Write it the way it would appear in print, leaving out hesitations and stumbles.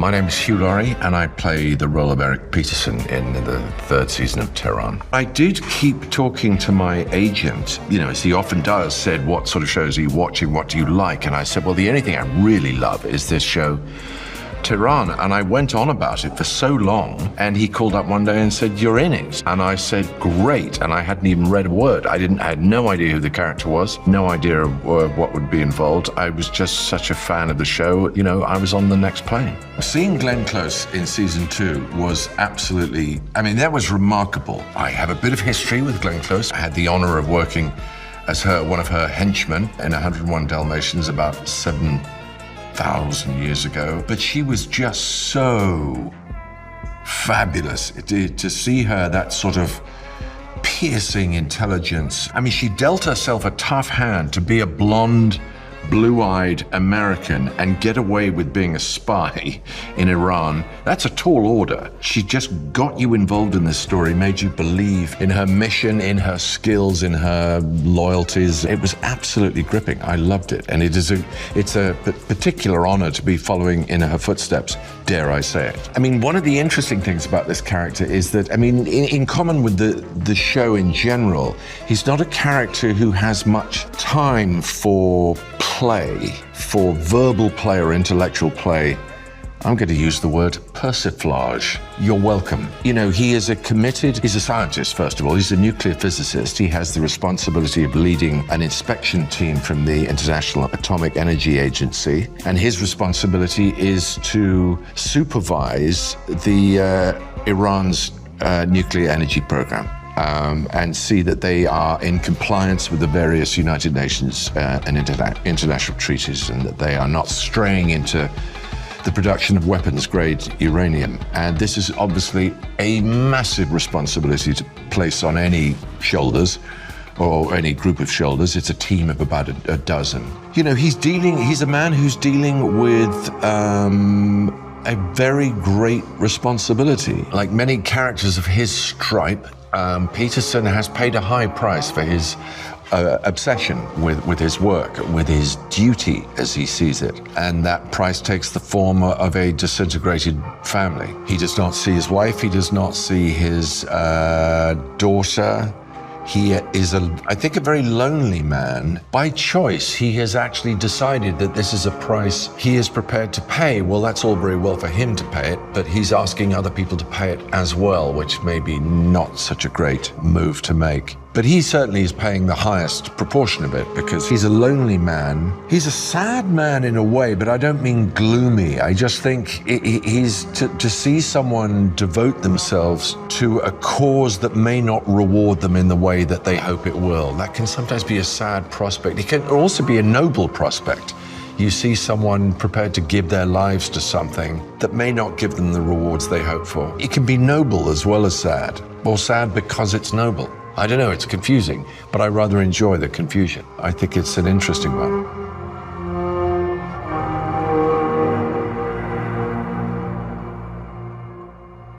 My name is Hugh Laurie, and I play the role of Eric Peterson in the third season of Tehran. I did keep talking to my agent, as he often does, said, what sort of shows are you watching, what do you like? And I said, well, the only thing I really love is this show, Tehran. And I went on about it for so long, and he called up one day and said, you're in it. And I said, great. And I hadn't even read a word. I had no idea who the character was, no idea of what would be involved. I was just such a fan of the show, I was on the next plane. Seeing Glenn Close in season 2 was absolutely, that was remarkable. I have a bit of history with Glenn Close. I had the honor of working as one of her henchmen in 101 Dalmatians about 7,000 years ago, but she was just so fabulous to see her, that sort of piercing intelligence. She dealt herself a tough hand to be a blonde, blue-eyed American and get away with being a spy in Iran. That's a tall order. She just got you involved in this story, made you believe in her mission, in her skills, in her loyalties. It was absolutely gripping. I loved it. And it's a particular honor to be following in her footsteps, dare I say it. One of the interesting things about this character is that, in common with the show in general, he's not a character who has much time for play, for verbal play or intellectual play. I'm going to use the word persiflage. You're welcome. He's a scientist, first of all. He's a nuclear physicist. He has the responsibility of leading an inspection team from the International Atomic Energy Agency. And his responsibility is to supervise Iran's nuclear energy program. And see that they are in compliance with the various United Nations and international treaties, and that they are not straying into the production of weapons-grade uranium. And this is obviously a massive responsibility to place on any shoulders, or any group of shoulders. It's a team of about a dozen. He's a man who's dealing with a very great responsibility. Like many characters of his stripe, Peterson has paid a high price for his obsession with his work, with his duty as he sees it. And that price takes the form of a disintegrated family. He does not see his wife, he does not see his daughter. He is, I think, a very lonely man. By choice, he has actually decided that this is a price he is prepared to pay. Well, that's all very well for him to pay it, but he's asking other people to pay it as well, which may be not such a great move to make. But he certainly is paying the highest proportion of it, because he's a lonely man. He's a sad man in a way, but I don't mean gloomy. I just think he's to see someone devote themselves to a cause that may not reward them in the way that they hope it will. That can sometimes be a sad prospect. It can also be a noble prospect. You see someone prepared to give their lives to something that may not give them the rewards they hope for. It can be noble as well as sad, or sad because it's noble. I don't know, it's confusing, but I rather enjoy the confusion. I think it's an interesting one.